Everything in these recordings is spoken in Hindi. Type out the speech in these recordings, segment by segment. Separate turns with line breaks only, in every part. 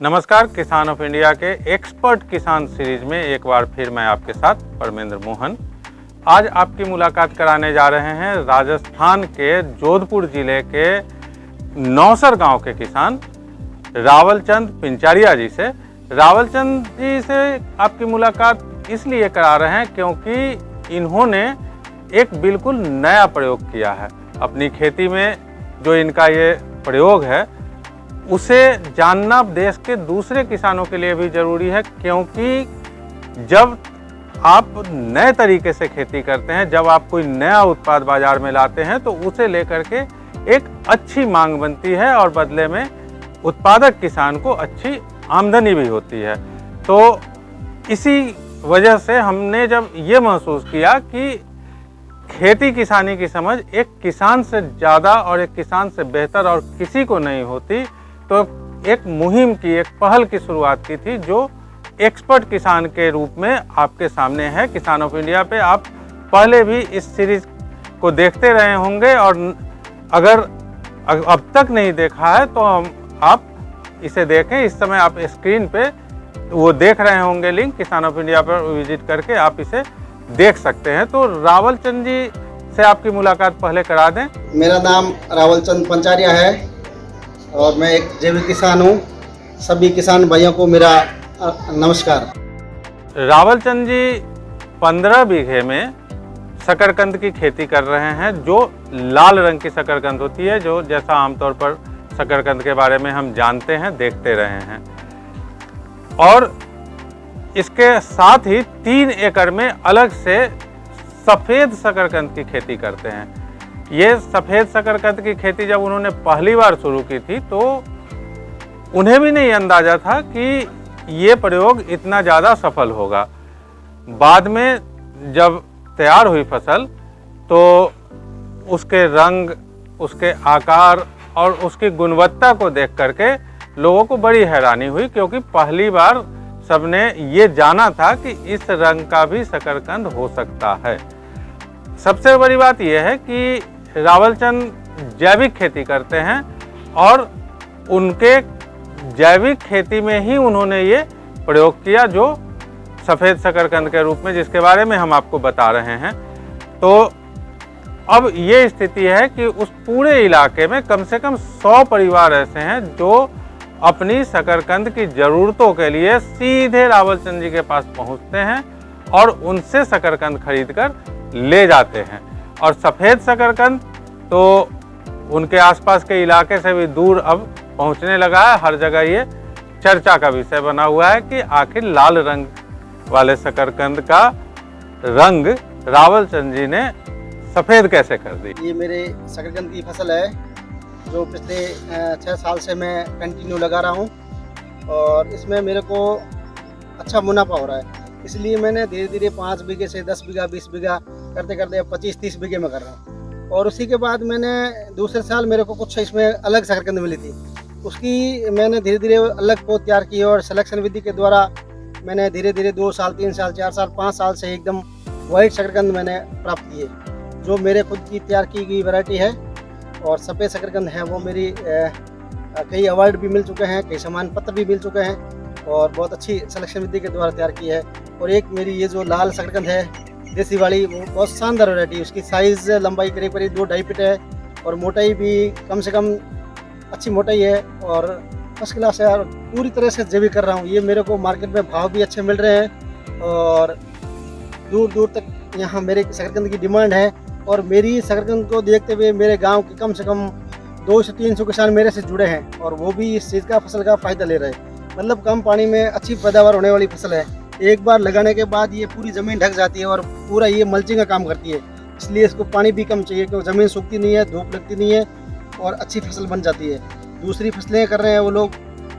नमस्कार, किसान ऑफ इंडिया के एक्सपर्ट किसान सीरीज में एक बार फिर मैं आपके साथ परमेंद्र मोहन। आज आपकी मुलाकात कराने जा रहे हैं राजस्थान के जोधपुर जिले के नौसर गांव के किसान रावलचंद पिंचारिया जी से। रावलचंद जी से आपकी मुलाकात इसलिए करा रहे हैं क्योंकि इन्होंने एक बिल्कुल नया प्रयोग किया है अपनी खेती में। जो इनका ये प्रयोग है उसे जानना देश के दूसरे किसानों के लिए भी ज़रूरी है, क्योंकि जब आप नए तरीके से खेती करते हैं, जब आप कोई नया उत्पाद बाज़ार में लाते हैं तो उसे लेकर के एक अच्छी मांग बनती है और बदले में उत्पादक किसान को अच्छी आमदनी भी होती है। तो इसी वजह से हमने जब ये महसूस किया कि खेती किसानी की समझ एक किसान से ज़्यादा और एक किसान से बेहतर और किसी को नहीं होती, तो एक मुहिम की, एक पहल की शुरुआत की थी जो एक्सपर्ट किसान के रूप में आपके सामने है। किसान ऑफ इंडिया पे आप पहले भी इस सीरीज को देखते रहे होंगे और अगर अब तक नहीं देखा है तो आप इसे देखें। इस समय आप स्क्रीन पे वो देख रहे होंगे लिंक, किसान ऑफ इंडिया पर विजिट करके आप इसे देख सकते हैं। तो रावलचंद जी से आपकी मुलाकात पहले करा दें।
मेरा नाम रावलचंद पिंचारिया है और मैं एक जैविक किसान हूँ। सभी किसान भाइयों को मेरा नमस्कार।
रावलचंद जी 15 बीघे में शकरकंद की खेती कर रहे हैं, जो लाल रंग की शकरकंद होती है, जो जैसा आमतौर पर शकरकंद के बारे में हम जानते हैं, देखते रहे हैं। और इसके साथ ही 3 एकड़ में अलग से सफ़ेद शकरकंद की खेती करते हैं। ये सफ़ेद शकरकंद की खेती जब उन्होंने पहली बार शुरू की थी तो उन्हें भी नहीं अंदाज़ा था कि ये प्रयोग इतना ज़्यादा सफल होगा। बाद में जब तैयार हुई फसल तो उसके रंग, उसके आकार और उसकी गुणवत्ता को देख करके लोगों को बड़ी हैरानी हुई, क्योंकि पहली बार सबने ये जाना था कि इस रंग का भी शकरकंद हो सकता है। सबसे बड़ी बात यह है कि रावलचंद जैविक खेती करते हैं और उनके जैविक खेती में ही उन्होंने ये प्रयोग किया, जो सफ़ेद शकरकंद के रूप में, जिसके बारे में हम आपको बता रहे हैं। तो अब ये स्थिति है कि उस पूरे इलाके में कम से कम 100 परिवार ऐसे हैं जो अपनी शकरकंद की ज़रूरतों के लिए सीधे रावलचंद जी के पास पहुंचते हैं और उनसे शकरकंद खरीदकर ले जाते हैं। और सफ़ेद शकरकंद तो उनके आसपास के इलाके से भी दूर अब पहुंचने लगा है। हर जगह ये चर्चा का विषय बना हुआ है कि आखिर लाल रंग वाले शकरकंद का रंग रावलचंद जी ने सफ़ेद कैसे कर दी।
ये मेरे शकरकंद की फसल है जो पिछले 6 साल से मैं कंटिन्यू लगा रहा हूँ और इसमें मेरे को अच्छा मुनाफा हो रहा है। इसलिए मैंने धीरे धीरे 5 बीघे से 10 बीघा, 20 बीघा करते करते अब 25-30 बीघे में कर रहा हूँ। और उसी के बाद मैंने दूसरे साल मेरे को कुछ इसमें अलग शकरकंद मिली थी, उसकी मैंने धीरे धीरे अलग पौध तैयार की और सिलेक्शन विधि के द्वारा मैंने धीरे धीरे 2 साल, 3 साल, 4 साल, 5 साल से एकदम वाइट शकरकंद मैंने प्राप्त किए, जो मेरे खुद की तैयार की गई वैरायटी है। और सफ़ेद शकरकंद है वो मेरी कई अवार्ड भी मिल चुके हैं, कई सम्मान पत्र भी मिल चुके हैं और बहुत अच्छी सिलेक्शन विधि के द्वारा तैयार की है। और एक मेरी ये जो लाल शकरकंद है देसी वाली, वो बहुत शानदार वैरायटी है। उसकी साइज़, लंबाई करीब करीब 2-2.5 फीट है और मोटाई भी कम से कम अच्छी मोटाई है और फर्स्ट क्लास है। और पूरी तरह से जैविक कर रहा हूँ। ये मेरे को मार्केट में भाव भी अच्छे मिल रहे हैं और दूर दूर तक यहाँ मेरे शकरकंद की डिमांड है। और मेरी शकरकंद को देखते हुए मेरे गांव के कम से कम 200 से 300 किसान मेरे से जुड़े हैं और वो भी इस चीज़ का फसल का फ़ायदा ले रहे हैं। मतलब कम पानी में अच्छी पैदावार होने वाली फसल है। एक बार लगाने के बाद ये पूरी ज़मीन ढक जाती है और पूरा ये मल्चिंग का काम करती है। इसलिए इसको पानी भी कम चाहिए, क्योंकि ज़मीन सूखती नहीं है, धूप लगती नहीं है और अच्छी फसल बन जाती है। दूसरी फसलें कर रहे हैं वो लोग,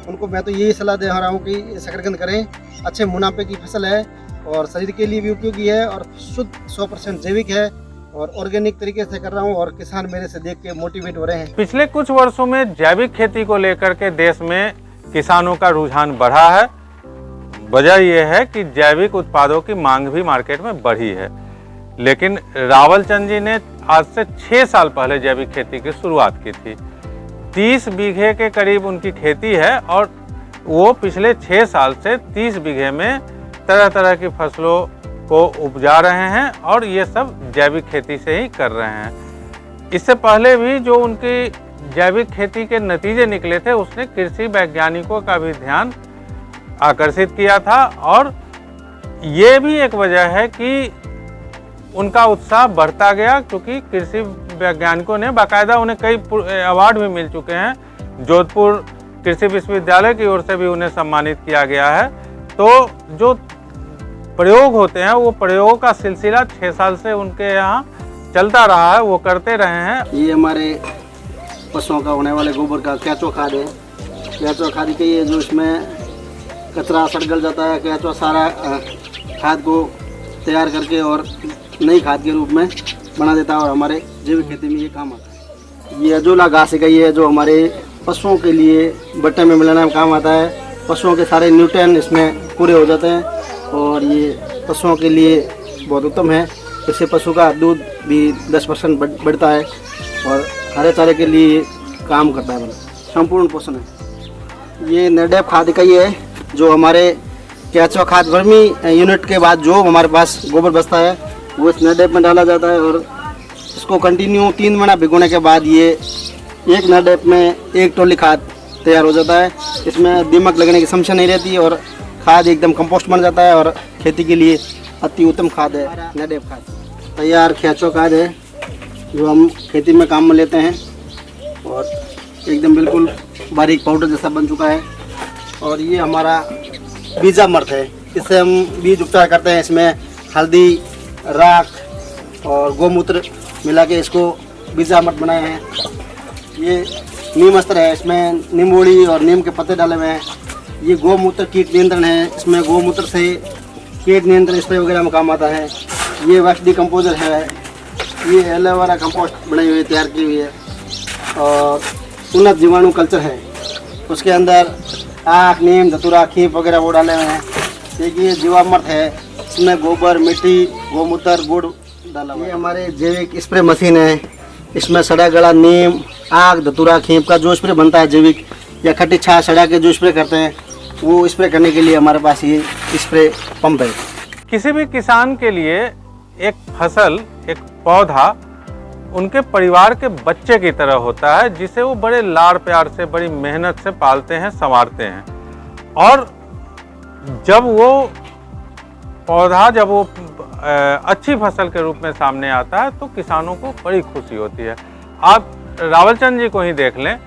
उनको मैं तो यही सलाह दे रहा हूँ कि शकरकंद करें। अच्छे मुनाफे की फसल है और शरीर के लिए भी उपयोगी है और शुद्ध 100% जैविक है और ऑर्गेनिक तरीके से कर रहा हूँ और किसान मेरे से देख के मोटिवेट हो रहे हैं।
पिछले कुछ वर्षों में जैविक खेती को लेकर के देश में किसानों का रुझान बढ़ा है। वजह यह है कि जैविक उत्पादों की मांग भी मार्केट में बढ़ी है। लेकिन रावलचंद जी ने आज से 6 साल पहले जैविक खेती की शुरुआत की थी। 30 बीघे के करीब उनकी खेती है और वो पिछले 6 साल से 30 बीघे में तरह तरह की फसलों को उपजा रहे हैं और ये सब जैविक खेती से ही कर रहे हैं। इससे पहले भी जो उनकी जैविक खेती के नतीजे निकले थे उसने कृषि वैज्ञानिकों का भी ध्यान आकर्षित किया था और ये भी एक वजह है कि उनका उत्साह बढ़ता गया, क्योंकि कृषि वैज्ञानिकों ने बाकायदा उन्हें कई अवार्ड भी मिल चुके हैं। जोधपुर कृषि विश्वविद्यालय की ओर से भी उन्हें सम्मानित किया गया है। तो जो प्रयोग होते हैं वो प्रयोगों का सिलसिला 6 साल से उनके यहाँ चलता रहा है, वो करते रहे हैं।
ये हमारे पशुओं का होने वाले गोबर का केंचुआ खाद है। केंचुआ खाद के ये जो इसमें कचरा सड़ गल जाता है, केंचुआ सारा खाद को तैयार करके और नई खाद के रूप में बना देता है और हमारे जैविक खेती में ये काम आता है। ये अजोला घास है, ये जो हमारे पशुओं के लिए बट्टे में मिलाने में काम आता है। पशुओं के सारे न्यूट्रिएंट इसमें पूरे हो जाते हैं और ये पशुओं के लिए बहुत उत्तम है। इससे पशु का दूध भी 10% बढ़ता है और हरे चारे के लिए काम करता है। संपूर्ण पोषण है। ये नेडेप खाद का ही है जो हमारे केंचुआ खाद वर्मी यूनिट के बाद जो हमारे पास गोबर बचता है वो इस नेडेप में डाला जाता है और इसको कंटिन्यू 3 महीना भिगोने के बाद ये एक नेडेप में 1 टोली खाद तैयार हो जाता है। इसमें दीमक लगने की समस्या नहीं रहती और खाद एकदम कंपोस्ट बन जाता है और खेती के लिए अति उत्तम खाद है नेडेप खाद। तैयार केंचुआ खाद है जो हम खेती में काम में लेते हैं और एकदम बिल्कुल बारीक पाउडर जैसा बन चुका है। और ये हमारा बीजामृत है, इससे हम बीज उपचार करते हैं। इसमें हल्दी, राख और गोमूत्र मिला के इसको बीजामृत बनाए हैं। ये नीम अस्त्र है, इसमें नींबोड़ी और नीम के पत्ते डाले हुए हैं। ये गोमूत्र कीट नियंत्रण है, इसमें गोमूत्र से कीट नियंत्रण स्प्रे वगैरह में काम आता है। ये वैक्स डिकम्पोजर है, ये एलोवेरा कंपोस्ट बनाई हुई तैयार की हुई है और उन्नत जीवाणु कल्चर है। उसके अंदर आक, नीम, धतूरा, खीप वगैरह वो डाले हुए हैं। देखिए ये जीवामृत है, इसमें गोबर, मिट्टी, गोमूत्र, गुड़ डाला हुआ है। ये हमारे जैविक स्प्रे मशीन है, इसमें सड़ा गला नीम, आक, धतूरा, खीप का जो स्प्रे बनता है जैविक या खट्टी छाछ सड़ा के जो स्प्रे करते हैं वो स्प्रे करने के लिए हमारे पास ये स्प्रे पंप है।
किसी भी किसान के लिए एक फसल, एक पौधा उनके परिवार के बच्चे की तरह होता है, जिसे वो बड़े लाड़ प्यार से, बड़ी मेहनत से पालते हैं, संवारते हैं। और जब वो पौधा अच्छी फसल के रूप में सामने आता है तो किसानों को बड़ी खुशी होती है। आप रावलचंद जी को ही देख लें,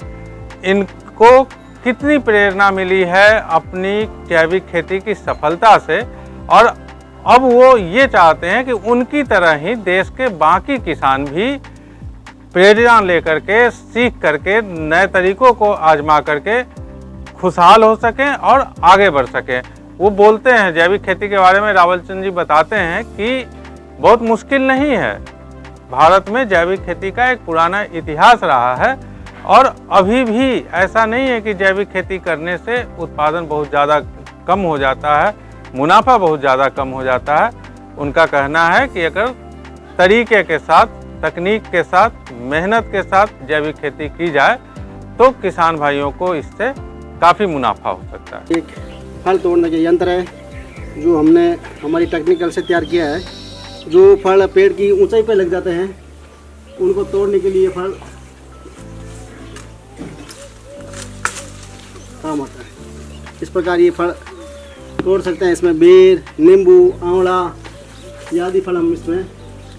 इनको कितनी प्रेरणा मिली है अपनी जैविक खेती की सफलता से और अब वो ये चाहते हैं कि उनकी तरह ही देश के बाकी किसान भी प्रेरणा लेकर के, सीख करके, नए तरीकों को आजमा करके खुशहाल हो सकें और आगे बढ़ सकें। वो बोलते हैं जैविक खेती के बारे में, रावलचंद जी बताते हैं कि बहुत मुश्किल नहीं है। भारत में जैविक खेती का एक पुराना इतिहास रहा है और अभी भी ऐसा नहीं है कि जैविक खेती करने से उत्पादन बहुत ज़्यादा कम हो जाता है, मुनाफा बहुत ज़्यादा कम हो जाता है। उनका कहना है कि अगर तरीके के साथ, तकनीक के साथ, मेहनत के साथ जैविक खेती की जाए तो किसान भाइयों को इससे काफ़ी मुनाफा हो सकता है।
एक फल तोड़ने के यंत्र है जो हमने हमारी टेक्निकल से तैयार किया है। जो फल पेड़ की ऊंचाई पे लग जाते हैं उनको तोड़ने के लिए फल काम आता है। इस प्रकार ये फल तोड़ सकते हैं। इसमें बेर, नींबू, आंवला आदि फल हम इसमें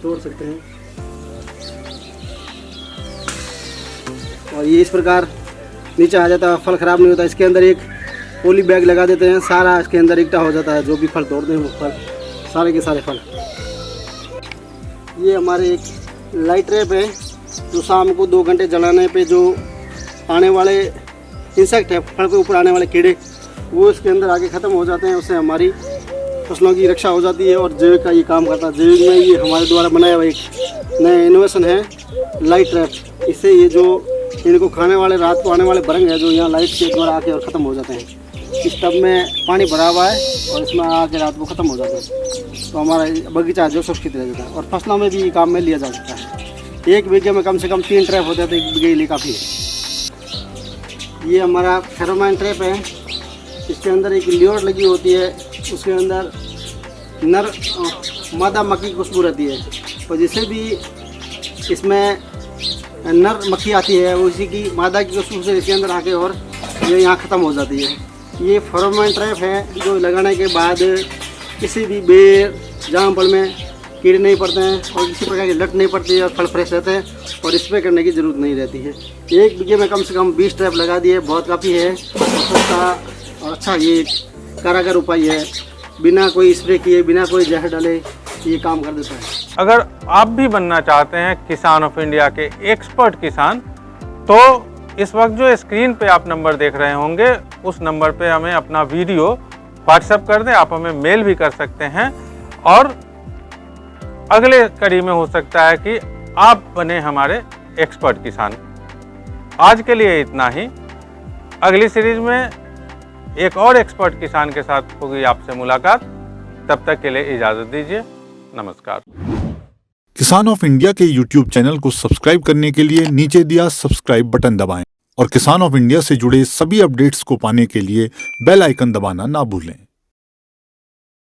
तोड़ सकते हैं और ये इस प्रकार नीचे आ जाता है, फल ख़राब नहीं होता। इसके अंदर एक पोली बैग लगा देते हैं, सारा इसके अंदर इकट्ठा हो जाता है। जो भी फल तोड़ते हैं वो फल, सारे के सारे फल। ये हमारे एक लाइट ट्रैप है जो शाम को 2 घंटे जलाने पे जो आने वाले इंसेक्ट है, फल के ऊपर आने वाले कीड़े, वो इसके अंदर आके ख़त्म हो जाते हैं। उससे हमारी फसलों की रक्षा हो जाती है और जैविक का ये काम करता है। जैविक में ये हमारे द्वारा बनाया हुआ एक नया इनोवेशन है लाइट ट्रैप। इससे ये जो इनको खाने वाले रात को आने वाले भरंग है जो यहाँ लाइट के द्वारा आके और ख़त्म हो जाते हैं। इस टब में पानी भरा हुआ है और इसमें आके रात को ख़त्म हो जाता है तो हमारा बगीचा जो सुरक्षित रह जाता है और फसलों में भी ये काम में लिया जा सकता है। 1 बीघे में कम से कम 3 ट्रैप होते हैं तो 1 बीघे के लिए काफ़ी है। ये हमारा फेरोमोन ट्रैप है इसके अंदर एक ल्योर लगी होती है, उसके अंदर नर मादा मक्खी की खुशबू रहती है, और जिससे भी इसमें नर मक्खी आती है उसी की मादा की खुशबू से इसके अंदर आके और ये यहाँ ख़त्म हो जाती है। ये फेरोमोन ट्रैप है जो लगाने के बाद किसी भी बेर जामफल में कीड़े नहीं पड़ते हैं और किसी प्रकार की लट नहीं पड़ती है और फल फ्रेश रहते हैं और स्प्रे करने की ज़रूरत नहीं रहती है। 1 बीघे में कम से कम 20 ट्रैप लगा दिए, बहुत काफ़ी है और सस्ता और अच्छा ये कारागर उपाय है। बिना कोई स्प्रे किए, बिना कोई जहर डाले ये काम कर देता है।
अगर आप भी बनना चाहते हैं किसान ऑफ इंडिया के एक्सपर्ट किसान, तो इस वक्त जो स्क्रीन पे आप नंबर देख रहे होंगे उस नंबर पे हमें अपना वीडियो व्हाट्सएप कर दें। आप हमें मेल भी कर सकते हैं और अगले कड़ी में हो सकता है कि आप बने हमारे एक्सपर्ट किसान। आज के लिए इतना ही। अगली सीरीज में एक और एक्सपर्ट किसान के साथ होगी आपसे मुलाकात। तब तक के लिए इजाज़त दीजिए। नमस्कार।
किसान ऑफ इंडिया के YouTube चैनल को सब्सक्राइब करने के लिए नीचे दिया सब्सक्राइब बटन दबाएं और किसान ऑफ इंडिया से जुड़े सभी अपडेट्स को पाने के लिए बेल आइकन दबाना ना भूलें।